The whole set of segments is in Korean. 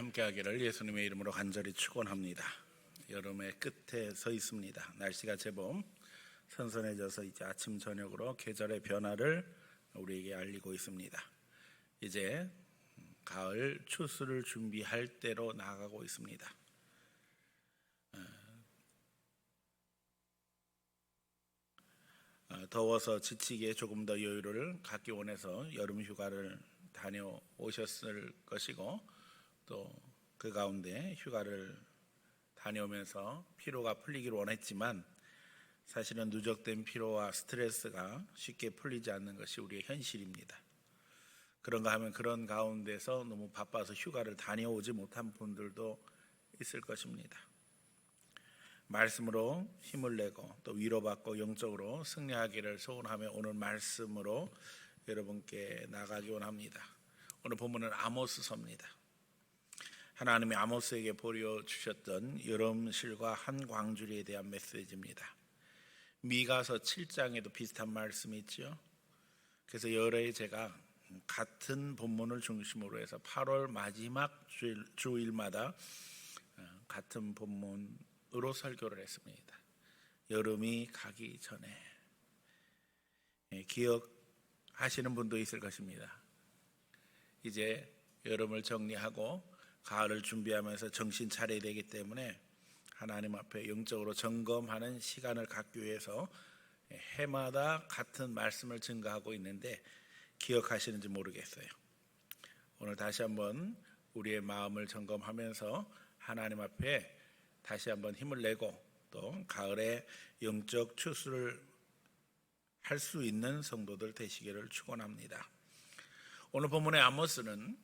함께하기를 예수님의 이름으로 간절히 축원합니다. 여름의 끝에 서 있습니다. 날씨가 제법 선선해져서 이제 아침 저녁으로 계절의 변화를 우리에게 알리고 있습니다. 이제 가을 추수를 준비할 때로 나아가고 있습니다. 더워서 지치기에 조금 더 여유를 갖기 원해서 여름 휴가를 다녀오셨을 것이고, 또 그 가운데 휴가를 다녀오면서 피로가 풀리기를 원했지만 사실은 누적된 피로와 스트레스가 쉽게 풀리지 않는 것이 우리의 현실입니다. 그런가 하면 그런 가운데서 너무 바빠서 휴가를 다녀오지 못한 분들도 있을 것입니다. 말씀으로 힘을 내고 또 위로받고 영적으로 승리하기를 소원하며 오늘 말씀으로 여러분께 나가기 원합니다. 오늘 본문은 아모스서입니다. 하나님이 아모스에게 보여주셨던 여름실과 한광주리에 대한 메시지입니다. 미가서 7장에도 비슷한 말씀이 있죠. 그래서 여러해 제가 같은 본문을 중심으로 해서 8월 마지막 주일마다 같은 본문으로 설교를 했습니다. 여름이 가기 전에. 기억하시는 분도 있을 것입니다. 이제 여름을 정리하고 가을을 준비하면서 정신 차려야 되기 때문에 하나님 앞에 영적으로 점검하는 시간을 갖기 위해서 해마다 같은 말씀을 증거하고 있는데 기억하시는지 모르겠어요. 오늘 다시 한번 우리의 마음을 점검하면서 하나님 앞에 다시 한번 힘을 내고 또 가을에 영적 추수를 할 수 있는 성도들 되시기를 축원합니다. 오늘 본문의 아모스는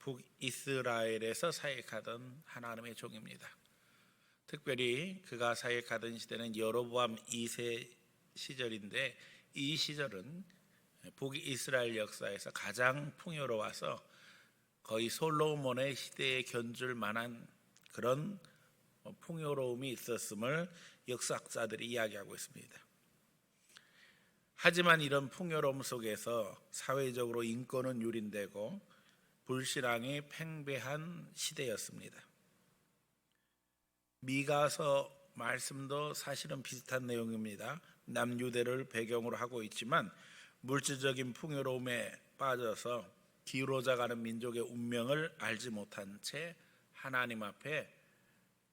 북이스라엘에서 사역하던 하나님의 종입니다. 특별히 그가 사역하던 시대는 여로보암 2세 시절인데 이 시절은 북이스라엘 역사에서 가장 풍요로워서 거의 솔로몬의 시대에 견줄 만한 그런 풍요로움이 있었음을 역사학자들이 이야기하고 있습니다. 하지만 이런 풍요로움 속에서 사회적으로 인권은 유린되고 불신앙이 팽배한 시대였습니다. 미가서 말씀도 사실은 비슷한 내용입니다. 남유대를 배경으로 하고 있지만 물질적인 풍요로움에 빠져서 기울어져가는 민족의 운명을 알지 못한 채 하나님 앞에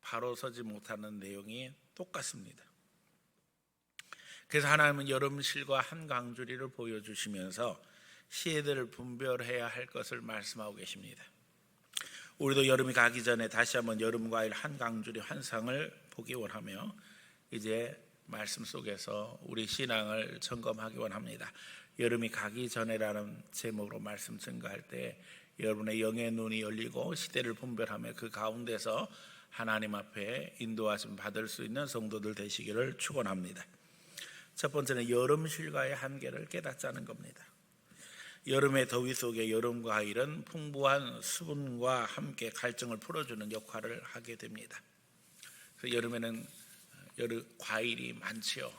바로 서지 못하는 내용이 똑같습니다. 그래서 하나님은 여름실과 한광주리를 보여주시면서 시대들을 분별해야 할 것을 말씀하고 계십니다. 우리도 여름이 가기 전에 다시 한번 여름과일 한광주리 환상을 보기 원하며 이제 말씀 속에서 우리 신앙을 점검하기 원합니다. 여름이 가기 전에라는 제목으로 말씀 증거할 때 여러분의 영의 눈이 열리고 시대를 분별하며 그 가운데서 하나님 앞에 인도하심 받을 수 있는 성도들 되시기를 축원합니다. 첫 번째는 여름실과의 한계를 깨닫자는 겁니다. 여름의 더위 속에 여름과일은 풍부한 수분과 함께 갈증을 풀어주는 역할을 하게 됩니다. 그래서 여름에는 과일이 많지요.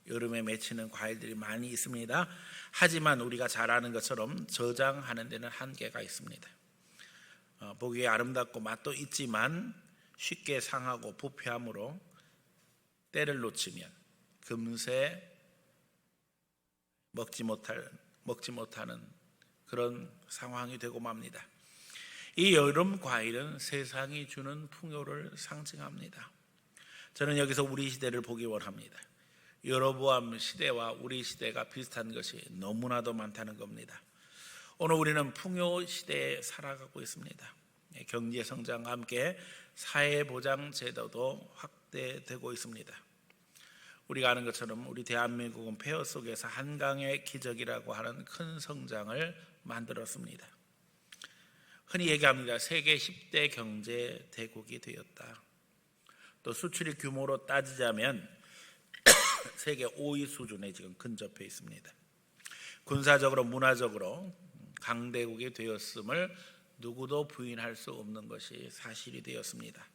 여름에 맺히는 과일들이 많이 있습니다. 하지만 우리가 잘 아는 것처럼 저장하는 데는 한계가 있습니다. 보기에 아름답고 맛도 있지만 쉽게 상하고 부패함으로 때를 놓치면 금세 먹지 못하는 그런 상황이 되고 맙니다. 이 여름 과일은 세상이 주는 풍요를 상징합니다. 저는 여기서 우리 시대를 보기 원합니다. 여로보암 시대와 우리 시대가 비슷한 것이 너무나도 많다는 겁니다. 오늘 우리는 풍요 시대에 살아가고 있습니다. 경제 성장과 함께 사회보장 제도도 확대되고 있습니다. 우리가 아는 것처럼 우리 대한민국은 폐허 속에서 한강의 기적이라고 하는 큰 성장을 만들었습니다. 흔히 얘기합니다. 세계 10대 경제 대국이 되었다. 또 수출입 규모로 따지자면 세계 5위 수준에 지금 근접해 있습니다. 군사적으로 문화적으로 강대국이 되었음을 누구도 부인할 수 없는 것이 사실이 되었습니다.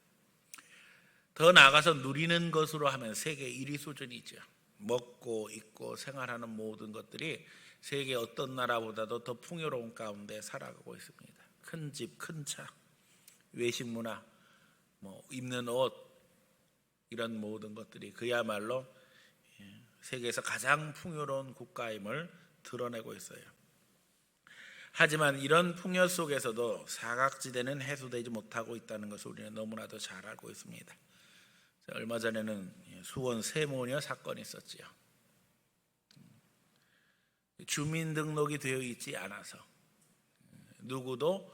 더 나아가서 누리는 것으로 하면 세계 1위 수준이죠. 먹고 입고 생활하는 모든 것들이 세계 어떤 나라보다도 더 풍요로운 가운데 살아가고 있습니다. 큰 집, 큰 차, 외식 문화, 입는 옷, 이런 모든 것들이 그야말로 세계에서 가장 풍요로운 국가임을 드러내고 있어요. 하지만 이런 풍요 속에서도 사각지대는 해소되지 못하고 있다는 것을 우리는 너무나도 잘 알고 있습니다. 얼마 전에는 수원 세모녀 사건이 있었지요. 주민등록이 되어 있지 않아서 누구도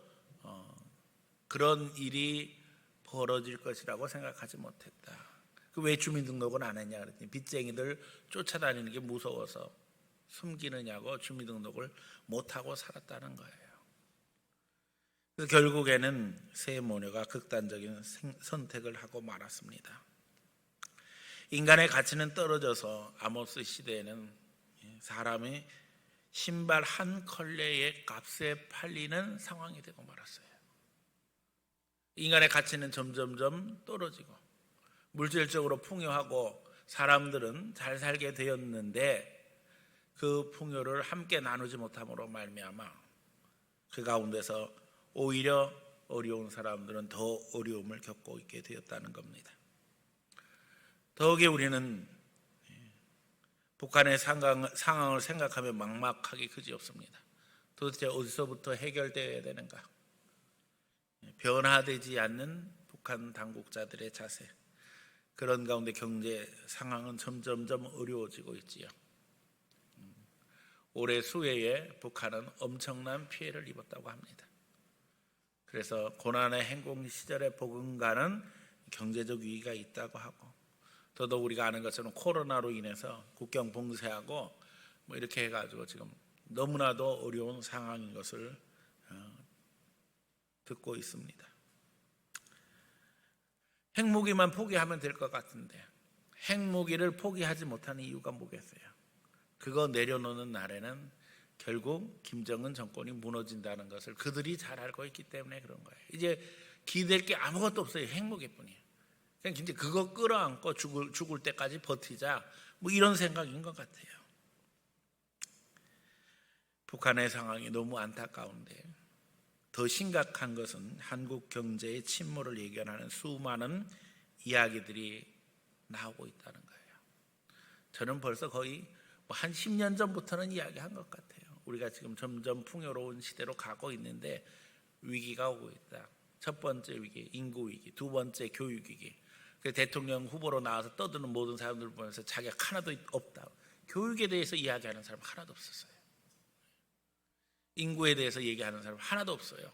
그런 일이 벌어질 것이라고 생각하지 못했다. 왜 주민등록은 안 했냐 그랬더니 빚쟁이들 쫓아다니는 게 무서워서 숨기느냐고 주민등록을 못하고 살았다는 거예요. 결국에는 세모녀가 극단적인 선택을 하고 말았습니다. 인간의 가치는 떨어져서 아모스 시대에는 사람이 신발 한 컬레의 값에 팔리는 상황이 되고 말았어요. 인간의 가치는 점점점 떨어지고 물질적으로 풍요하고 사람들은 잘 살게 되었는데 그 풍요를 함께 나누지 못함으로 말미암아 그 가운데서 오히려 어려운 사람들은 더 어려움을 겪고 있게 되었다는 겁니다. 더욱이 우리는 북한의 상황을 생각하면 막막하기 그지없습니다. 도대체 어디서부터 해결되어야 되는가? 변화되지 않는 북한 당국자들의 자세, 그런 가운데 경제 상황은 점점점 어려워지고 있지요. 올해 수해에 북한은 엄청난 피해를 입었다고 합니다. 그래서 고난의 행군 시절에 버금가는 경제적 위기가 있다고 하고, 더더욱 우리가 아는 것처럼 코로나로 인해서 국경 봉쇄하고 이렇게 해가지고 지금 너무나도 어려운 상황인 것을 듣고 있습니다. 핵무기만 포기하면 될 것 같은데 핵무기를 포기하지 못하는 이유가 뭐겠어요? 그거 내려놓는 날에는 결국 김정은 정권이 무너진다는 것을 그들이 잘 알고 있기 때문에 그런 거예요. 이제 기댈 게 아무것도 없어요. 핵무기뿐이에요. 그냥 진짜 그거 끌어안고 죽을 때까지 버티자, 이런 생각인 것 같아요. 북한의 상황이 너무 안타까운데 더 심각한 것은 한국 경제의 침몰을 예견하는 수많은 이야기들이 나오고 있다는 거예요. 저는 벌써 거의 한 10년 전부터는 이야기한 것 같아요. 우리가 지금 점점 풍요로운 시대로 가고 있는데 위기가 오고 있다. 첫 번째 위기, 인구 위기. 두 번째, 교육 위기. 대통령 후보로 나와서 떠드는 모든 사람들 보면서 자기가 하나도 없다. 교육에 대해서 이야기하는 사람 하나도 없었어요. 인구에 대해서 얘기하는 사람 하나도 없어요.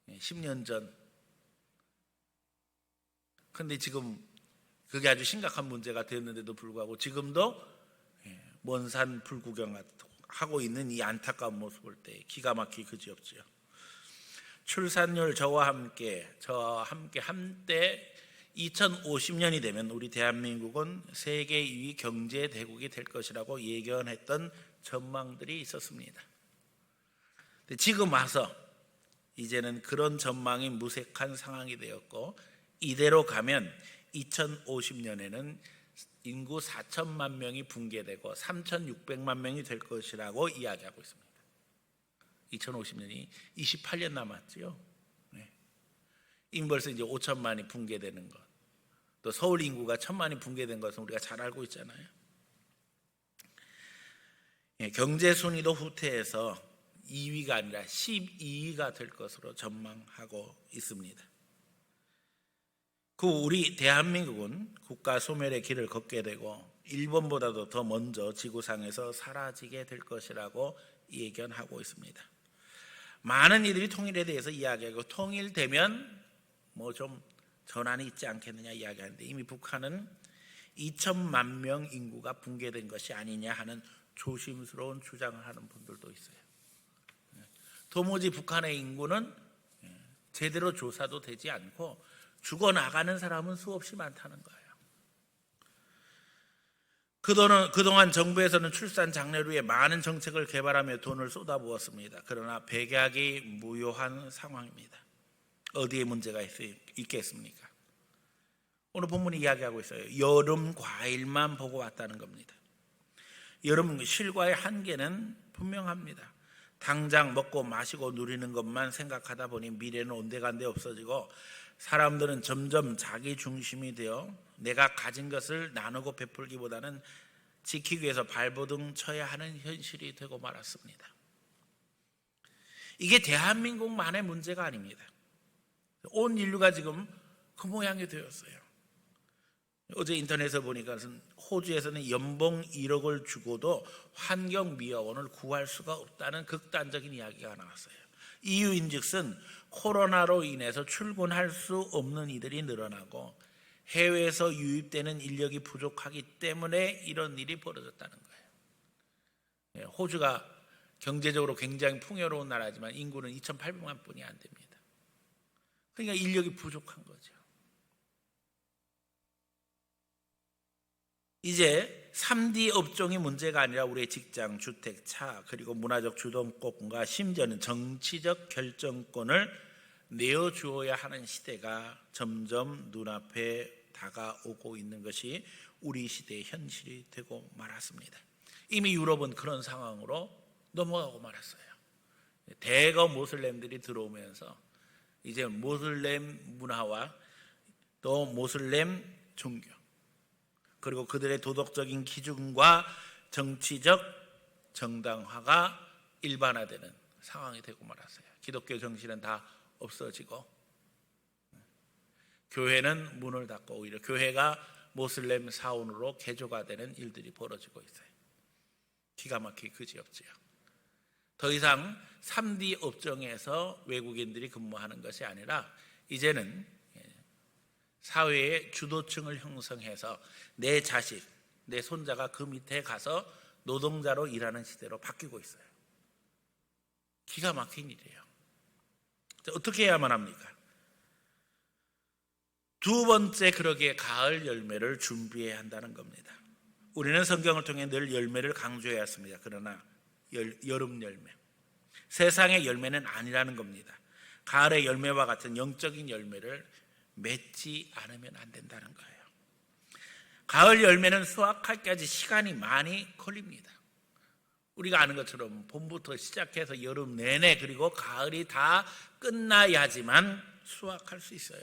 10년 전. 그런데 지금 그게 아주 심각한 문제가 되었는데도 불구하고 지금도 먼산 불구경하고 있는 이 안타까운 모습을 볼 때 기가 막히기 그지없지요. 출산율 저와 함께 한때 2050년이 되면 우리 대한민국은 세계 2위 경제 대국이 될 것이라고 예견했던 전망들이 있었습니다. 근데 지금 와서 이제는 그런 전망이 무색한 상황이 되었고, 이대로 가면 2050년에는 인구 4천만 명이 붕괴되고 3,600만 명이 될 것이라고 이야기하고 있습니다. 2050년이 28년 남았죠. 이미 벌써 이제 5천만이 붕괴되는 것, 또 서울 인구가 1,000만이 붕괴된 것은 우리가 잘 알고 있잖아요. 경제 순위도 후퇴해서 2위가 아니라 12위가 될 것으로 전망하고 있습니다. 우리 대한민국은 국가 소멸의 길을 걷게 되고 일본보다도 더 먼저 지구상에서 사라지게 될 것이라고 예견하고 있습니다. 많은 이들이 통일에 대해서 이야기하고 통일되면 좀 전환이 있지 않겠느냐 이야기하는데, 이미 북한은 2천만 명 인구가 붕괴된 것이 아니냐 하는 조심스러운 주장을 하는 분들도 있어요. 도무지 북한의 인구는 제대로 조사도 되지 않고 죽어나가는 사람은 수없이 많다는 거예요. 그동안 정부에서는 출산 장려를 위해 많은 정책을 개발하며 돈을 쏟아부었습니다. 그러나 백약이 무효한 상황입니다. 어디에 문제가 있겠습니까? 오늘 본문이 이야기하고 있어요. 여름 과일만 보고 왔다는 겁니다. 여름 실과의 한계는 분명합니다. 당장 먹고 마시고 누리는 것만 생각하다 보니 미래는 온데간데 없어지고 사람들은 점점 자기 중심이 되어 내가 가진 것을 나누고 베풀기보다는 지키기 위해서 발버둥 쳐야 하는 현실이 되고 말았습니다. 이게 대한민국만의 문제가 아닙니다. 온 인류가 지금 그 모양이 되었어요. 어제 인터넷에 보니까 호주에서는 연봉 1억을 주고도 환경미화원을 구할 수가 없다는 극단적인 이야기가 나왔어요. 이유인즉슨 코로나로 인해서 출근할 수 없는 이들이 늘어나고 해외에서 유입되는 인력이 부족하기 때문에 이런 일이 벌어졌다는 거예요. 호주가 경제적으로 굉장히 풍요로운 나라지만 인구는 2,800만 분이 안 됩니다. 그러니까 인력이 부족한 거죠. 이제 3D 업종이 문제가 아니라 우리의 직장, 주택, 차, 그리고 문화적 주도권과 심지어는 정치적 결정권을 내어주어야 하는 시대가 점점 눈앞에 다가오고 있는 것이 우리 시대의 현실이 되고 말았습니다. 이미 유럽은 그런 상황으로 넘어가고 말았어요. 대거 모슬렘들이 들어오면서 이제 모슬렘 문화와 또 모슬렘 종교 그리고 그들의 도덕적인 기준과 정치적 정당화가 일반화되는 상황이 되고 말았어요. 기독교 정신은 다 없어지고 교회는 문을 닫고 오히려 교회가 모슬렘 사원으로 개조가 되는 일들이 벌어지고 있어요. 기가 막히게 그지없지요. 더 이상 3D 업종에서 외국인들이 근무하는 것이 아니라 이제는 사회의 주도층을 형성해서 내 자식, 내 손자가 그 밑에 가서 노동자로 일하는 시대로 바뀌고 있어요. 기가 막힌 일이에요. 어떻게 해야만 합니까? 두 번째, 그러기에 가을 열매를 준비해야 한다는 겁니다. 우리는 성경을 통해 늘 열매를 강조해야 했습니다. 그러나 여름 열매, 세상의 열매는 아니라는 겁니다. 가을의 열매와 같은 영적인 열매를 맺지 않으면 안 된다는 거예요. 가을 열매는 수확할까지 시간이 많이 걸립니다. 우리가 아는 것처럼 봄부터 시작해서 여름 내내 그리고 가을이 다 끝나야지만 수확할 수 있어요.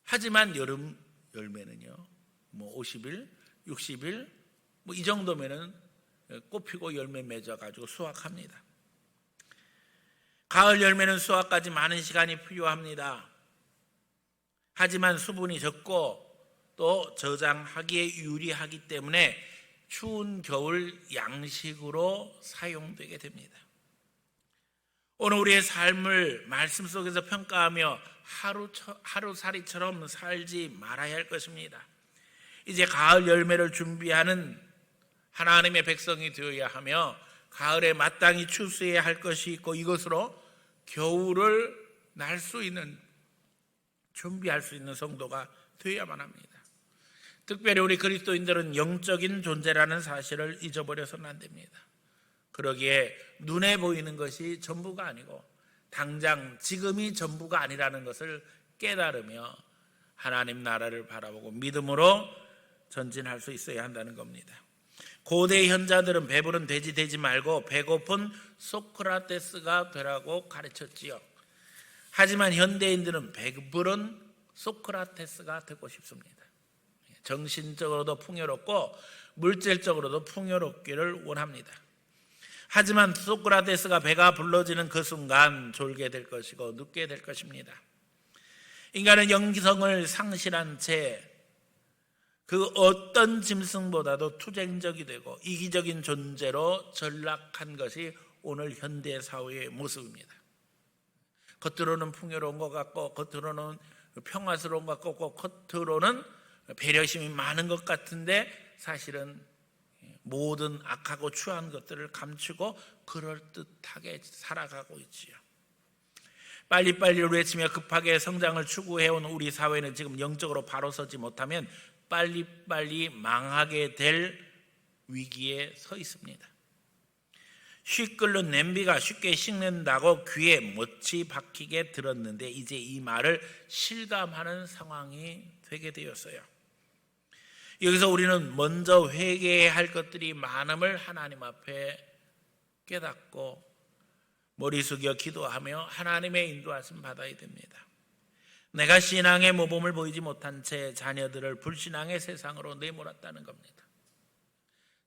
하지만 여름 열매는요, 50일, 60일 이 정도면은 꽃 피고 열매 맺어가지고 수확합니다. 가을 열매는 수확까지 많은 시간이 필요합니다. 하지만 수분이 적고 또 저장하기에 유리하기 때문에 추운 겨울 양식으로 사용되게 됩니다. 오늘 우리의 삶을 말씀 속에서 평가하며 하루살이처럼 살지 말아야 할 것입니다. 이제 가을 열매를 준비하는 하나님의 백성이 되어야 하며 가을에 마땅히 추수해야 할 것이 있고 이것으로 겨울을 날 수 있는, 준비할 수 있는 성도가 되어야만 합니다. 특별히 우리 그리스도인들은 영적인 존재라는 사실을 잊어버려서는 안 됩니다. 그러기에 눈에 보이는 것이 전부가 아니고 당장 지금이 전부가 아니라는 것을 깨달으며 하나님 나라를 바라보고 믿음으로 전진할 수 있어야 한다는 겁니다. 고대 현자들은 배부른 돼지 되지 말고 배고픈 소크라테스가 되라고 가르쳤지요. 하지만 현대인들은 배부른 소크라테스가 되고 싶습니다. 정신적으로도 풍요롭고 물질적으로도 풍요롭기를 원합니다. 하지만 소크라테스가 배가 불러지는 그 순간 졸게 될 것이고 눕게 될 것입니다. 인간은 영성을 상실한 채 그 어떤 짐승보다도 투쟁적이 되고 이기적인 존재로 전락한 것이 오늘 현대 사회의 모습입니다. 겉으로는 풍요로운 것 같고 겉으로는 평화스러운 것 같고 겉으로는 배려심이 많은 것 같은데 사실은 모든 악하고 추한 것들을 감추고 그럴듯하게 살아가고 있지요. 빨리빨리를 외치며 급하게 성장을 추구해온 우리 사회는 지금 영적으로 바로 서지 못하면 빨리빨리 망하게 될 위기에 서 있습니다. 쉽 끓는 냄비가 쉽게 식는다고 귀에 못이 박히게 들었는데 이제 이 말을 실감하는 상황이 되게 되었어요. 여기서 우리는 먼저 회개해야 할 것들이 많음을 하나님 앞에 깨닫고 머리 숙여 기도하며 하나님의 인도하심 받아야 됩니다. 내가 신앙의 모범을 보이지 못한 채 자녀들을 불신앙의 세상으로 내몰았다는 겁니다.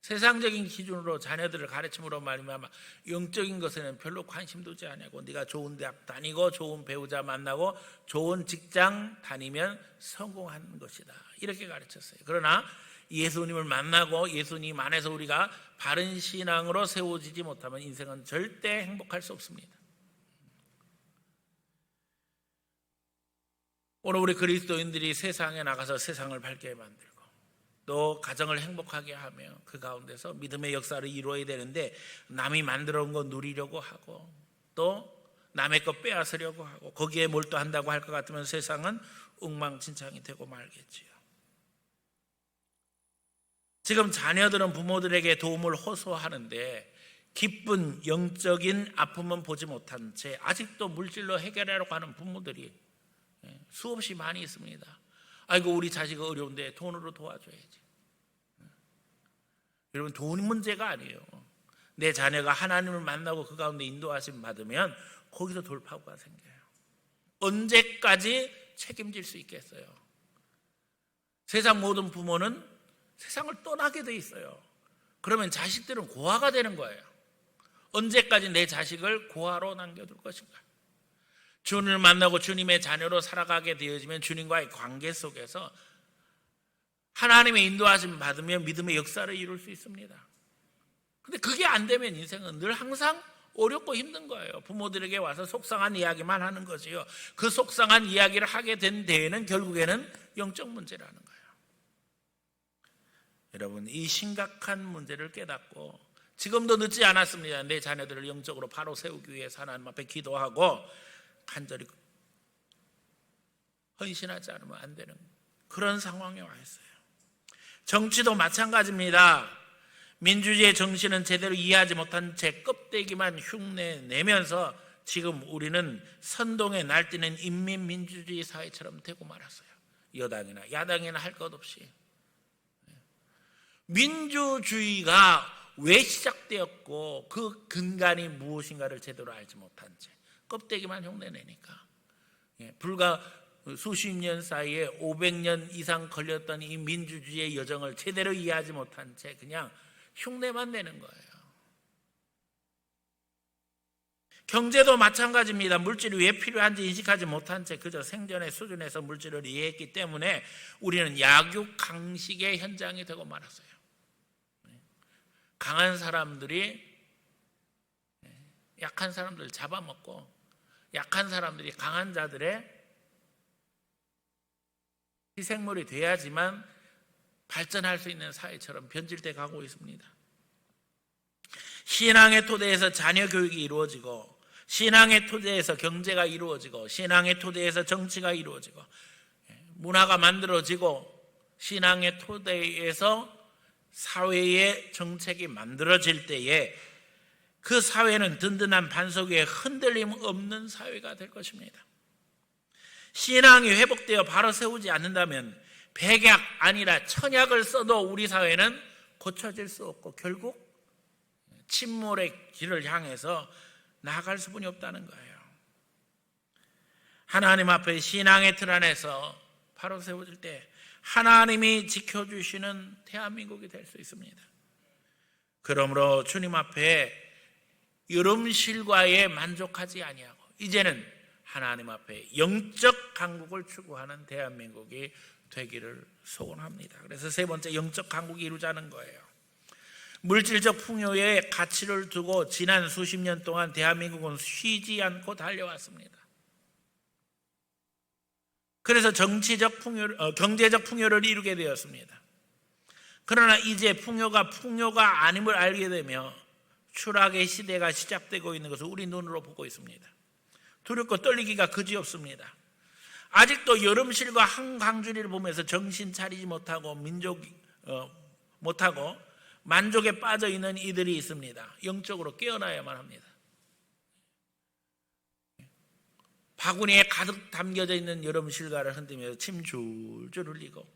세상적인 기준으로 자녀들을 가르침으로 말미암아 영적인 것에는 별로 관심 두지 않냐고, 네가 좋은 대학 다니고 좋은 배우자 만나고 좋은 직장 다니면 성공하는 것이다, 이렇게 가르쳤어요. 그러나 예수님을 만나고 예수님 안에서 우리가 바른 신앙으로 세워지지 못하면 인생은 절대 행복할 수 없습니다. 오늘 우리 그리스도인들이 세상에 나가서 세상을 밝게 만들고 또 가정을 행복하게 하며 그 가운데서 믿음의 역사를 이루어야 되는데, 남이 만들어 온 거 누리려고 하고 또 남의 것 빼앗으려고 하고 거기에 몰두한다고 할 것 같으면 세상은 엉망진창이 되고 말겠지요. 지금 자녀들은 부모들에게 도움을 호소하는데 기쁜 영적인 아픔은 보지 못한 채 아직도 물질로 해결하려고 하는 부모들이 수없이 많이 있습니다. 아이고, 우리 자식이 어려운데 돈으로 도와줘야지. 여러분, 돈 문제가 아니에요. 내 자녀가 하나님을 만나고 그 가운데 인도하심 받으면 거기서 돌파구가 생겨요. 언제까지 책임질 수 있겠어요? 세상 모든 부모는 세상을 떠나게 돼 있어요. 그러면 자식들은 고아가 되는 거예요. 언제까지 내 자식을 고아로 남겨둘 것인가? 주님을 만나고 주님의 자녀로 살아가게 되어지면 주님과의 관계 속에서 하나님의 인도하심 받으며 믿음의 역사를 이룰 수 있습니다. 그런데 그게 안 되면 인생은 늘 항상 어렵고 힘든 거예요. 부모들에게 와서 속상한 이야기만 하는 거지요. 그 속상한 이야기를 하게 된 데에는 결국에는 영적 문제라는 거예요. 여러분, 이 심각한 문제를 깨닫고 지금도 늦지 않았습니다. 내 자녀들을 영적으로 바로 세우기 위해서 하나님 앞에 기도하고 간절히 헌신하지 않으면 안 되는 그런 상황에 와 있어요. 정치도 마찬가지입니다. 민주주의의 정신은 제대로 이해하지 못한 채 껍데기만 흉내내면서 지금 우리는 선동에 날뛰는 인민민주주의 사회처럼 되고 말았어요. 여당이나 야당이나 할 것 없이. 민주주의가 왜 시작되었고 그 근간이 무엇인가를 제대로 알지 못한 채 껍데기만 흉내내니까, 불과 수십 년 사이에 500년 이상 걸렸던 이 민주주의의 여정을 제대로 이해하지 못한 채 그냥 흉내만 내는 거예요. 경제도 마찬가지입니다. 물질이 왜 필요한지 인식하지 못한 채 그저 생존의 수준에서 물질을 이해했기 때문에 우리는 약육강식의 현장이 되고 말았어요. 강한 사람들이 약한 사람들을 잡아먹고 약한 사람들이 강한 자들의 희생물이 돼야지만 발전할 수 있는 사회처럼 변질돼 가고 있습니다. 신앙의 토대에서 자녀 교육이 이루어지고 신앙의 토대에서 경제가 이루어지고 신앙의 토대에서 정치가 이루어지고 문화가 만들어지고 신앙의 토대에서 사회의 정책이 만들어질 때에 그 사회는 든든한 반석 위에 흔들림 없는 사회가 될 것입니다. 신앙이 회복되어 바로 세우지 않는다면 백약 아니라 천약을 써도 우리 사회는 고쳐질 수 없고 결국 침몰의 길을 향해서 나아갈 수뿐이 없다는 거예요. 하나님 앞에 신앙의 틀 안에서 바로 세워질 때 하나님이 지켜주시는 대한민국이 될 수 있습니다. 그러므로 주님 앞에 여름실과에 만족하지 아니하고 이제는 하나님 앞에 영적 강국을 추구하는 대한민국이 되기를 소원합니다. 그래서 세 번째, 영적 강국이 이루자는 거예요. 물질적 풍요에 가치를 두고 지난 수십 년 동안 대한민국은 쉬지 않고 달려왔습니다. 그래서 경제적 풍요를 이루게 되었습니다. 그러나 이제 풍요가 아님을 알게 되며 추락의 시대가 시작되고 있는 것을 우리 눈으로 보고 있습니다. 두렵고 떨리기가 그지없습니다. 아직도 여름실과 한강줄이를 보면서 정신 차리지 못하고 못하고 만족에 빠져 있는 이들이 있습니다. 영적으로 깨어나야만 합니다. 바구니에 가득 담겨져 있는 여름실과를 흔들면서 침 줄줄 흘리고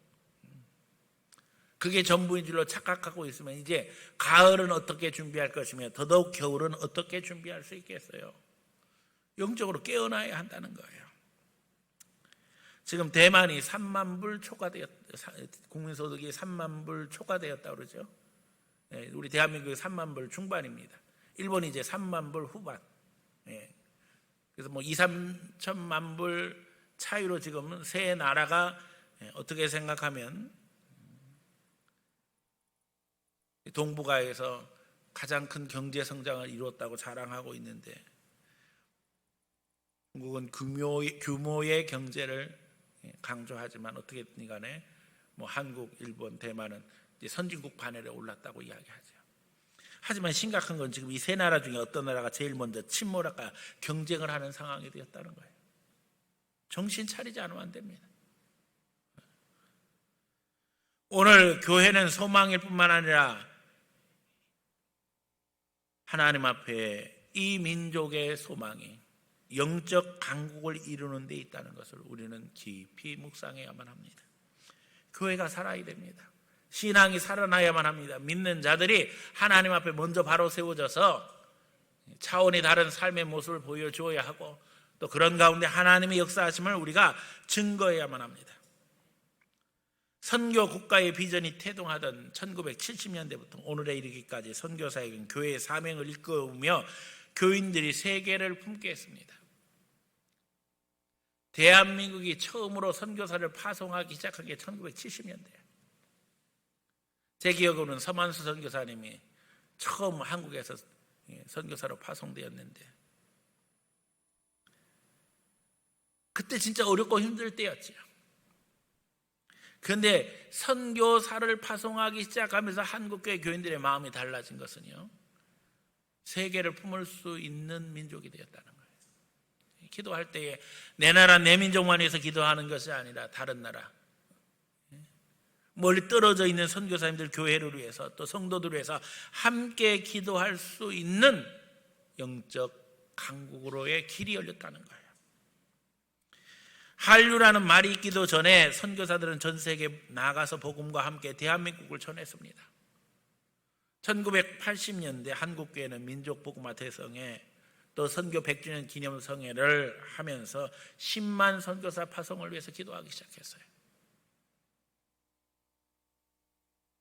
그게 전부인 줄로 착각하고 있으면 이제 가을은 어떻게 준비할 것이며 더더욱 겨울은 어떻게 준비할 수 있겠어요? 영적으로 깨어나야 한다는 거예요. 지금 대만이 3만 불 초과되었, 국민소득이 3만 불 초과되었다고 그러죠. 우리 대한민국이 3만 불 중반입니다. 일본이 이제 3만 불 후반. 그래서 뭐 2, 3천만 불 차이로 지금은 세 나라가 어떻게 생각하면 동북아에서 가장 큰 경제 성장을 이루었다고 자랑하고 있는데, 중국은 규모의 경제를 강조하지만 어떻게든 간에 뭐 한국, 일본, 대만은 이제 선진국 반열에 올랐다고 이야기하죠. 하지만 심각한 건 지금 이 세 나라 중에 어떤 나라가 제일 먼저 침몰할까 경쟁을 하는 상황이 되었다는 거예요. 정신 차리지 않으면 안 됩니다. 오늘 교회는 소망일 뿐만 아니라 하나님 앞에 이 민족의 소망이 영적 강국을 이루는 데 있다는 것을 우리는 깊이 묵상해야만 합니다. 교회가 살아야 됩니다. 신앙이 살아나야만 합니다. 믿는 자들이 하나님 앞에 먼저 바로 세워져서 차원이 다른 삶의 모습을 보여주어야 하고, 또 그런 가운데 하나님의 역사하심을 우리가 증거해야만 합니다. 선교 국가의 비전이 태동하던 1970년대부터 오늘에 이르기까지 선교사역은 교회의 사명을 일깨우며 교인들이 세계를 품게 했습니다. 대한민국이 처음으로 선교사를 파송하기 시작한 게 1970년대예요. 제 기억으로는 서만수 선교사님이 처음 한국에서 선교사로 파송되었는데, 그때 진짜 어렵고 힘들 때였죠. 그런데 선교사를 파송하기 시작하면서 한국교회 교인들의 마음이 달라진 것은요, 세계를 품을 수 있는 민족이 되었다는 거예요. 기도할 때에 내 나라 내 민족만 위해서 기도하는 것이 아니라 다른 나라, 멀리 떨어져 있는 선교사님들 교회를 위해서, 또 성도들을 위해서 함께 기도할 수 있는 영적 강국으로의 길이 열렸다는 거예요. 한류라는 말이 있기도 전에 선교사들은 전 세계에 나가서 복음과 함께 대한민국을 전했습니다. 1980년대 한국교회는 민족복음화 대성회, 또 선교 100주년 기념성회를 하면서 10만 선교사 파송을 위해서 기도하기 시작했어요.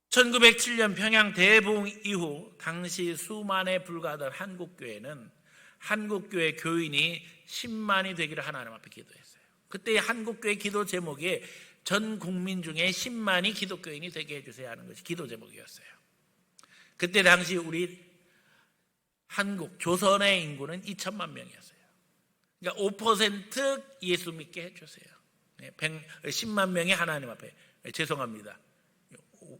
1907년 평양 대부흥 이후 당시 수만에 불과하던 한국교회는 한국교회 교인이 10만이 되기를 하나님 앞에 기도했어요. 그때 한국교회 기도 제목이 전 국민 중에 10만이 기독교인이 되게 해주세요 하는 것이 기도 제목이었어요. 그때 당시 우리 한국 조선의 인구는 2천만 명이었어요. 그러니까 5% 예수 믿게 해주세요. 10만 명이 하나님 앞에, 죄송합니다,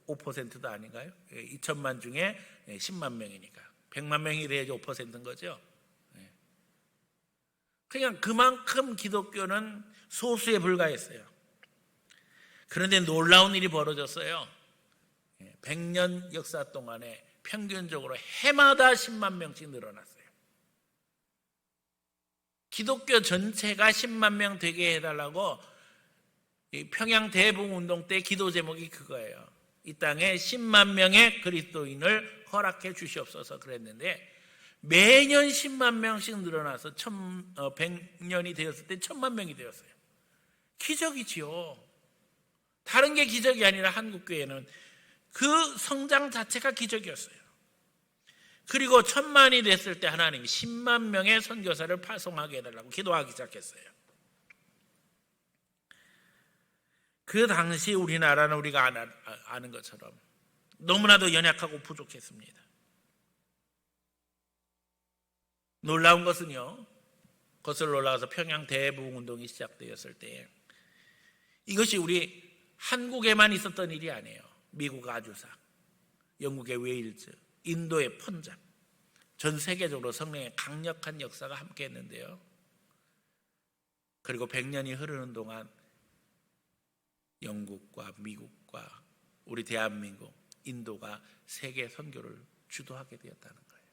5%도 아닌가요? 2천만 중에 10만 명이니까 100만 명이 돼야지 5%인 거죠. 그냥 그만큼 기독교는 소수에 불과했어요. 그런데 놀라운 일이 벌어졌어요. 100년 역사 동안에 평균적으로 해마다 10만 명씩 늘어났어요. 기독교 전체가 10만 명 되게 해달라고 평양 대부흥운동 때 기도 제목이 그거예요. 이 땅에 10만 명의 그리스도인을 허락해 주시옵소서 그랬는데, 매년 10만 명씩 늘어나서 100년이 되었을 때 1000만 명이 되었어요. 기적이지요. 다른 게 기적이 아니라 한국교회는 그 성장 자체가 기적이었어요. 그리고 1000만이 됐을 때 하나님이 10만 명의 선교사를 파송하게 해달라고 기도하기 시작했어요. 그 당시 우리나라는 우리가 아는 것처럼 너무나도 연약하고 부족했습니다. 놀라운 것은요, 거슬러 올라가서 평양 대부흥운동이 시작되었을 때 이것이 우리 한국에만 있었던 일이 아니에요. 미국 아주사, 영국의 웨일즈, 인도의 펀잡, 전 세계적으로 성령의 강력한 역사가 함께 했는데요. 그리고 100년이 흐르는 동안 영국과 미국과 우리 대한민국, 인도가 세계 선교를 주도하게 되었다는 거예요.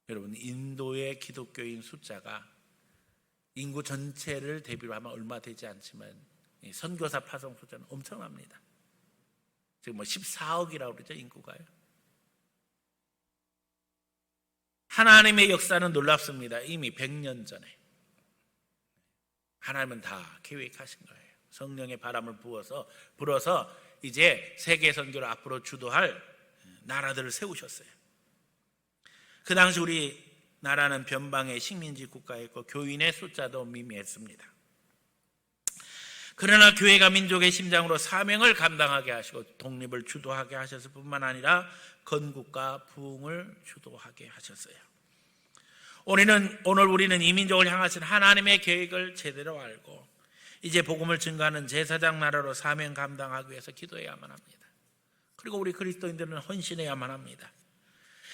여러분, 인도의 기독교인 숫자가 인구 전체를 대비로 하면 얼마 되지 않지만 선교사 파송 숫자는 엄청납니다. 지금 14억이라고 그러죠, 인구가요. 하나님의 역사는 놀랍습니다. 이미 100년 전에 하나님은 다 계획하신 거예요. 성령의 바람을 불어서 이제 세계 선교를 앞으로 주도할 나라들을 세우셨어요. 그 당시 우리 나라는 변방의 식민지 국가였고 교인의 숫자도 미미했습니다. 그러나 교회가 민족의 심장으로 사명을 감당하게 하시고 독립을 주도하게 하셨을 뿐만 아니라 건국과 부흥을 주도하게 하셨어요. 오늘 우리는 이 민족을 향하신 하나님의 계획을 제대로 알고 이제 복음을 증거하는 제사장 나라로 사명 감당하기 위해서 기도해야만 합니다. 그리고 우리 그리스도인들은 헌신해야만 합니다.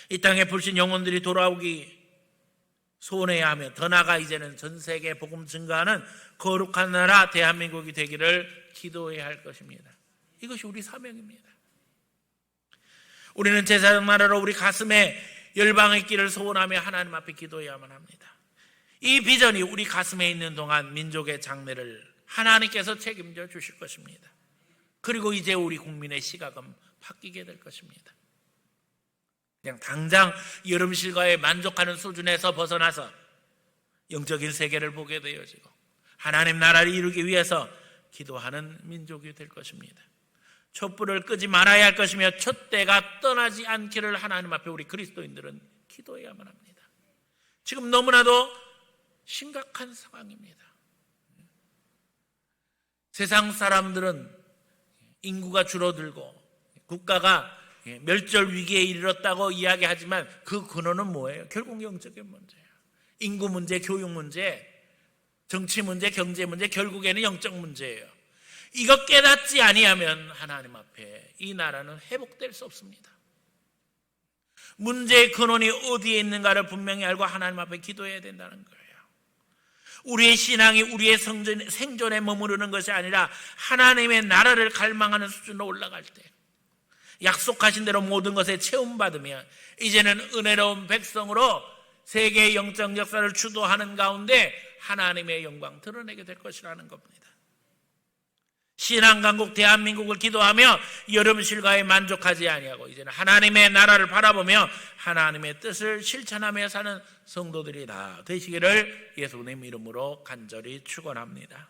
이 땅에 불신 영혼들이 돌아오기 소원해야 하며 더 나아가 이제는 전 세계에 복음 증거하는 거룩한 나라 대한민국이 되기를 기도해야 할 것입니다. 이것이 우리 사명입니다. 우리는 제사장 나라로 우리 가슴에 열방의 길을 소원하며 하나님 앞에 기도해야만 합니다. 이 비전이 우리 가슴에 있는 동안 민족의 장래를 하나님께서 책임져 주실 것입니다. 그리고 이제 우리 국민의 시각은 바뀌게 될 것입니다. 그냥 당장 여름 실과에 만족하는 수준에서 벗어나서 영적인 세계를 보게 되어지고 하나님 나라를 이루기 위해서 기도하는 민족이 될 것입니다. 촛불을 끄지 말아야 할 것이며 촛대가 떠나지 않기를 하나님 앞에 우리 그리스도인들은 기도해야만 합니다. 지금 너무나도 심각한 상황입니다. 세상 사람들은 인구가 줄어들고 국가가 멸절 위기에 이르렀다고 이야기하지만 그 근원은 뭐예요? 결국 영적인 문제예요. 인구 문제, 교육 문제, 정치 문제, 경제 문제, 결국에는 영적 문제예요. 이거 깨닫지 아니하면 하나님 앞에 이 나라는 회복될 수 없습니다. 문제의 근원이 어디에 있는가를 분명히 알고 하나님 앞에 기도해야 된다는 거예요. 우리의 신앙이 우리의 생존에 머무르는 것이 아니라 하나님의 나라를 갈망하는 수준으로 올라갈 때 약속하신 대로 모든 것에 채움받으며 이제는 은혜로운 백성으로 세계의 영적 역사를 주도하는 가운데 하나님의 영광 드러내게 될 것이라는 겁니다. 신앙 강국 대한민국을 기도하며 여름 실과에 만족하지 아니하고 이제는 하나님의 나라를 바라보며 하나님의 뜻을 실천하며 사는 성도들이 다 되시기를 예수님 이름으로 간절히 축원합니다.